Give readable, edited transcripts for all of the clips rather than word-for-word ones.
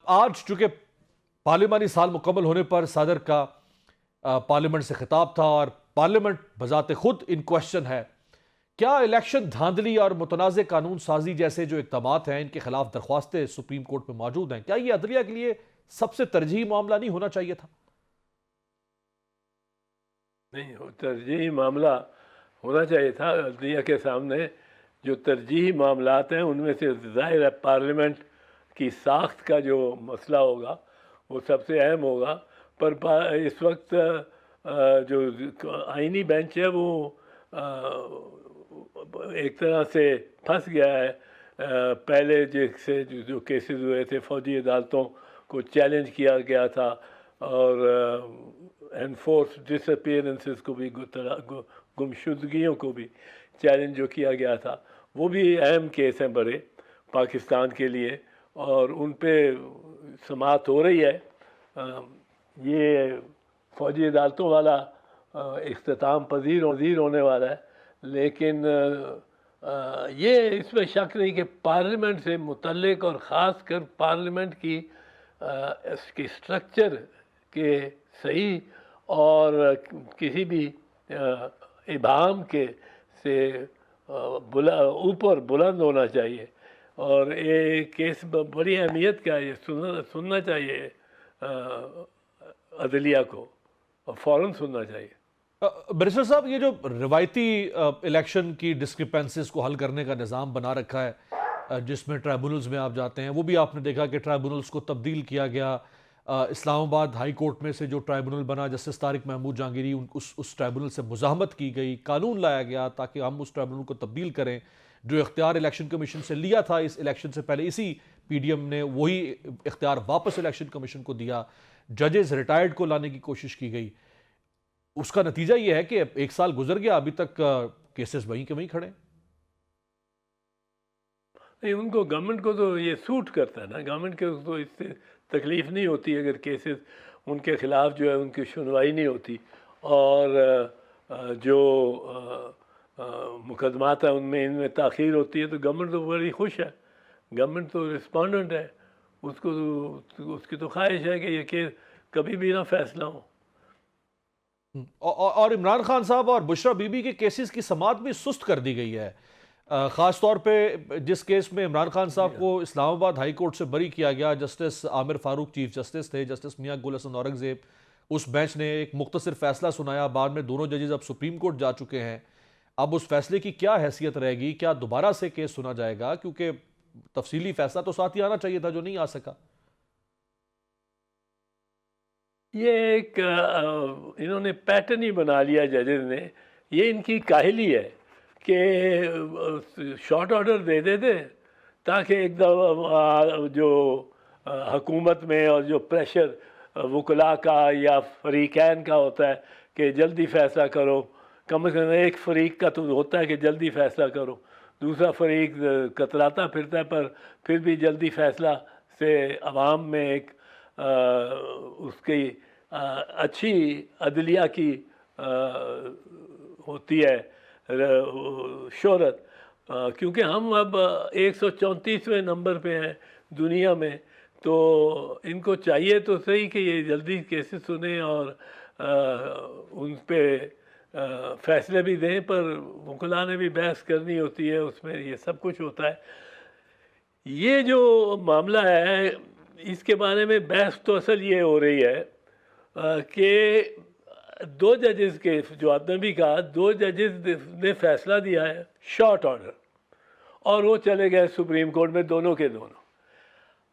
आज चूंकि पार्लिमानी साल मुकम्मल होने पर सदर का पार्लियामेंट से खिताब था और पार्लियामेंट बजाते खुद इन क्वेश्चन है, क्या इलेक्शन धांधली और मुतनाज़ कानून साजी जैसे जो इक़दामात हैं इनके खिलाफ दरख्वास्तें सुप्रीम कोर्ट में मौजूद हैं, क्या ये अदलिया के लिए सबसे तरजीही मामला नहीं होना चाहिए था? नहीं, तरजीही मामला होना चाहिए था। अदलिया के सामने जो तरजीही मामलात हैं उनमें से ज़ाहिर है पार्लियामेंट की साख्त का जो मसला होगा वो सबसे अहम होगा। पर इस वक्त जो आइनी बेंच है वो एक तरह से फंस गया है। पहले जैसे जो केसेस हुए थे फौजी अदालतों को चैलेंज किया गया था और एनफोर्स डिसअपीयरेंसेस को भी गुमशुदगियों को भी चैलेंज जो किया गया था, वो भी अहम केस हैं बड़े पाकिस्तान के लिए और उन पे समाअत हो रही है। ये फौजी अदालतों वाला इख्तिताम पजीर होने वाला है, लेकिन ये इसमें शक नहीं कि पार्लियामेंट से मुतल्लिक और ख़ास कर पार्लियामेंट की इसकी स्ट्रक्चर के सही और किसी भी इबाम के से ऊपर बुलंद होना चाहिए और ये केस बड़ी अहमियत का है। ये सुनना चाहिए अदलिया को और फ़ौरन सुनना चाहिए। बैरिस्टर साहब, ये जो रिवायती इलेक्शन की डिस्क्रिपेंसीज को हल करने का निज़ाम बना रखा है जिसमें ट्राइब्यूनल्स में आप जाते हैं, वो भी आपने देखा कि ट्राइब्यूनल्स को तब्दील किया गया। इस्लामाबाद हाई कोर्ट में से जो ट्राइब्यूनल बना जस्टिस तारिक महमूद जहांगीरी, उस ट्राइब्यूनल से मुज़ाहमत की गई, कानून लाया गया ताकि हम उस ट्राइब्यूनल को तब्दील करें। जो इख्तियार इलेक्शन कमीशन से लिया था इस इलेक्शन से पहले, इसी पीडीएम ने वही इख्तियार वापस इलेक्शन कमीशन को दिया। जजेस रिटायर्ड को लाने की कोशिश की गई। उसका नतीजा यह है कि एक साल गुजर गया, अभी तक केसेस वहीं के वहीं खड़े। नहीं, उनको गवर्नमेंट को तो ये सूट करता है ना, गवर्नमेंट के तो इससे तकलीफ़ नहीं होती अगर केसेस उनके ख़िलाफ़ जो है उनकी सुनवाई नहीं होती और जो मुकदमात हैं उनमें इनमें ताख़ीर होती है तो गवर्नमेंट तो बड़ी खुश है। गवर्नमेंट तो रिस्पोंडेंट है, उसको उसकी तो ख्वाहिश है कि ये केस कभी भी ना फैसला हो। और इमरान खान साहब और बुशरा बीबी के केसेस की समाअत भी सुस्त कर दी गई है। ख़ास तौर पे जिस केस में इमरान खान साहब को इस्लामाबाद हाई कोर्ट से बरी किया गया, justice Aamir Farooq chief justice थे, जस्टिस मियां गुल हसन औरंगज़ेब, उस बेंच ने एक मुख्तसर फैसला सुनाया। बाद में दोनों जजेस अब सुप्रीम कोर्ट जा चुके हैं। अब उस फैसले की क्या हैसियत रहेगी? क्या दोबारा से केस सुना जाएगा? क्योंकि तफसीली फैसला तो साथ ही आना चाहिए था जो नहीं आ सका। ये एक इन्होंने पैटर्न ही बना लिया जजेस ने। ये इनकी काहली है कि शॉर्ट ऑर्डर दे देते ताकि एकदम जो हुकूमत में और जो प्रेशर वकला का या फरीकैन का होता है कि जल्दी फ़ैसला करो, कम से कम एक फ़रीक का तो होता है कि जल्दी फ़ैसला करो, दूसरा फ़रीक कतराता फिरता है पर फिर भी जल्दी फ़ैसला से अवाम में एक उसकी अच्छी अदलिया की होती है शोहरत। क्योंकि हम अब 134वें नंबर पे हैं दुनिया में, तो इनको चाहिए तो सही कि ये जल्दी केसेस सुने और उन पे फ़ैसले भी दें, पर वकला ने भी बहस करनी होती है, उसमें ये सब कुछ होता है। ये जो मामला है इसके बारे में बहस तो असल ये हो रही है कि दो जजेस के, जो आपने भी कहा, दो जजेस ने फैसला दिया है शॉर्ट ऑर्डर और वो चले गए सुप्रीम कोर्ट में दोनों के दोनों।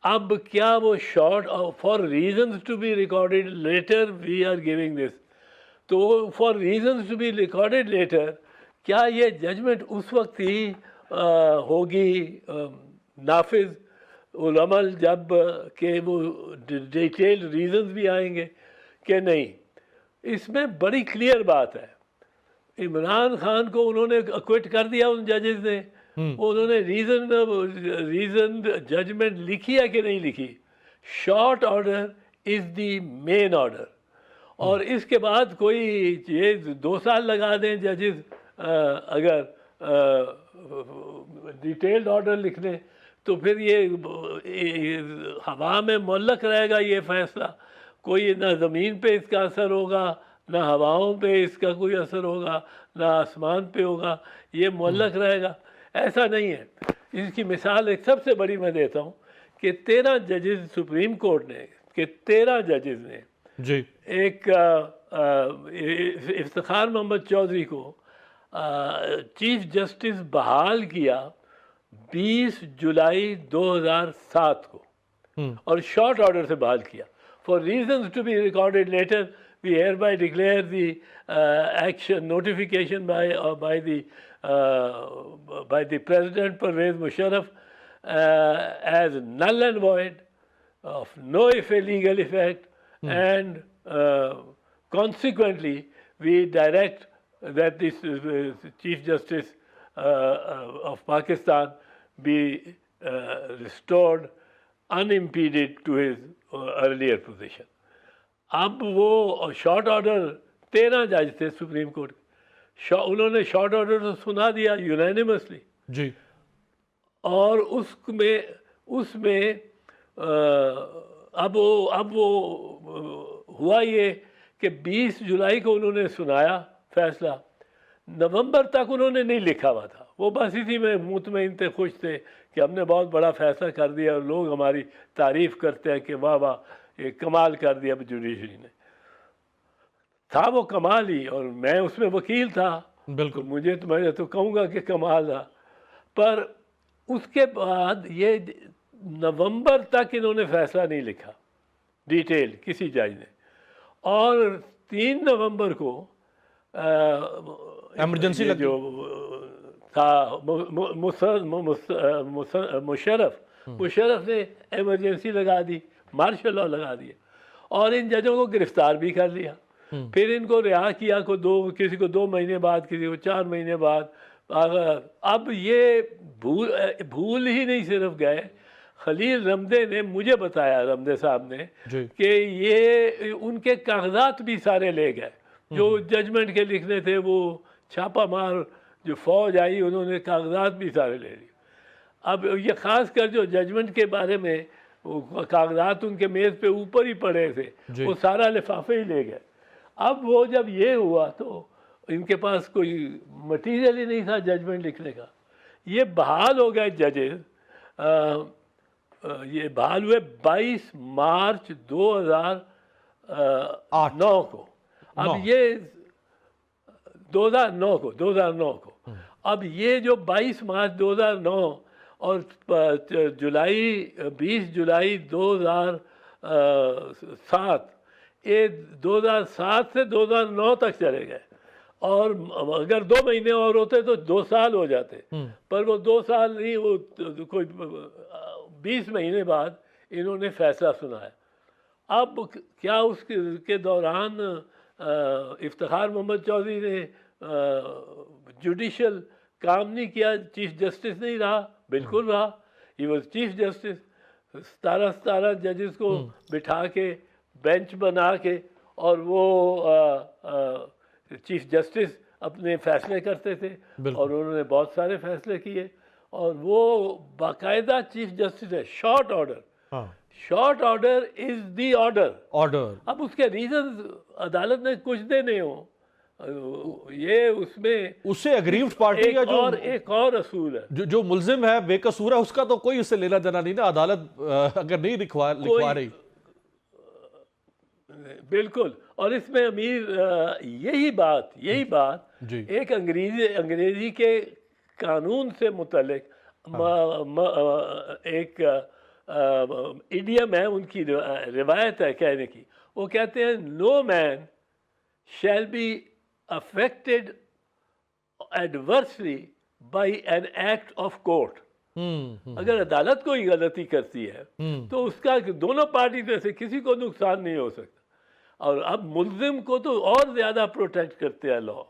अब क्या वो short for reasons to be recorded later we are giving this, तो for reasons to be recorded later क्या ये जजमेंट उस वक्त ही होगी नाफिज उलअमल जब के वो डिटेल रीजंस भी आएंगे कि नहीं? इसमें बड़ी क्लियर बात है। इमरान खान को उन्होंने अक्विट कर दिया उन जजेस ने, उन्होंने रीज़न जजमेंट लिखी है कि नहीं लिखी? Short order is the main order और इसके बाद कोई ये 2 साल लगा दें जजेस अगर डिटेल्ड ऑर्डर लिखने, तो फिर ये हवा में मुअल्लक रहेगा ये फैसला, कोई ना ज़मीन पे इसका असर होगा, ना हवाओं पे इसका कोई असर होगा, ना आसमान पे होगा, ये मुअल्लक रहेगा। ऐसा नहीं है। इसकी मिसाल एक सबसे बड़ी मैं देता हूँ कि 13 जजेस सुप्रीम कोर्ट ने, कि 13 जजेस ने जी एक इफ्तिखार मोहम्मद चौधरी को चीफ जस्टिस बहाल किया 20 जुलाई 2007 को, और शॉर्ट ऑर्डर से बहाल किया। For reasons to be recorded later we hereby declare the action notification by the President Pervez Musharraf as null and void, of no legal effect, and consequently we direct that this Chief Justice of Pakistan be restored unimpeded to his earlier position. अब वो short order 13 जज थे supreme court, उन्होंने short order तो सुना दिया unanimously जी, और उसमें अब वो हुआ ये कि 20 जुलाई को उन्होंने सुनाया फैसला, नवंबर तक उन्होंने नहीं लिखा हुआ था। वो बस इसी में मुतमईन थे, खुश थे कि हमने बहुत बड़ा फैसला कर दिया और लोग हमारी तारीफ़ करते हैं कि वाह वाह ये कमाल कर दिया जुडिशरी ने। था वो कमाल ही, और मैं उसमें वकील था, बिल्कुल तो मैं तो कहूँगा कि कमाल था। पर उसके बाद ये नवंबर तक इन्होंने फैसला नहीं लिखा डिटेल किसी जज ने, और 3 नवंबर को इमरजेंसी जो था मुशर्रफ ने इमरजेंसी लगा दी, मार्शल लॉ लगा दिया, और इन जजों को गिरफ्तार भी कर लिया। फिर इनको रिहा किया किसी को 2 महीने बाद, किसी को 4 महीने बाद। अब ये भूल ही नहीं सिर्फ गए, खलील रमदे ने मुझे बताया, रमदे साहब ने, कि ये उनके कागजात भी सारे ले गए जो जजमेंट के लिखने थे। वो छापा मार जो फौज आई उन्होंने कागजात भी सारे ले लिए। अब ये ख़ास कर जो जजमेंट के बारे में कागजात उनके मेज़ पे ऊपर ही पड़े थे, वो सारा लिफाफे ही ले गए। अब वो जब ये हुआ तो इनके पास कोई मटेरियल ही नहीं था जजमेंट लिखने का। ये बहाल हो गए जजेस, ये बहाल हुए 22 मार्च 2009 को। अब ये 2009 को अब ये जो 22 मार्च 2009 और 20 जुलाई 2007, ये 2007 से 2009 तक चले गए, और अगर 2 महीने और होते तो 2 साल हो जाते, पर वो 2 साल नहीं, वो कोई 20 महीने बाद इन्होंने फैसला सुनाया। अब क्या उसके दौरान इफ्तिखार मोहम्मद चौधरी ने जुडिशल काम नहीं किया, चीफ जस्टिस नहीं रहा? बिल्कुल रहा। He was chief justice. 17 जजेस को बिठा के बेंच बना के, और वो चीफ जस्टिस अपने फैसले करते थे, और उन्होंने बहुत सारे फैसले किए, और वो बाकायदा चीफ जस्टिस है। Short order, short order is the order. अब उसके रीजन अदालत ने कुछ देने हो, ये उसमें उससे अग्रीव्ड पार्टी का जो एक और असूल है, जो मुल्जिम है बेकसूर है, उसका तो कोई उससे लेना देना नहीं ना। अदालत अगर नहीं लिखवा रही, बिल्कुल। और इसमें अमीर यही बात एक अंग्रेजी के कानून से मुतल्लिक एक इडियम है, उनकी रिवायत है कहने की। वो कहते हैं, no man shall be affected adversely by an act of court. अगर अदालत कोई गलती करती है तो उसका दोनों पार्टी में से किसी को नुकसान नहीं हो सकता। और अब मुल्जिम को तो और ज़्यादा प्रोटेक्ट करते हैं लॉ।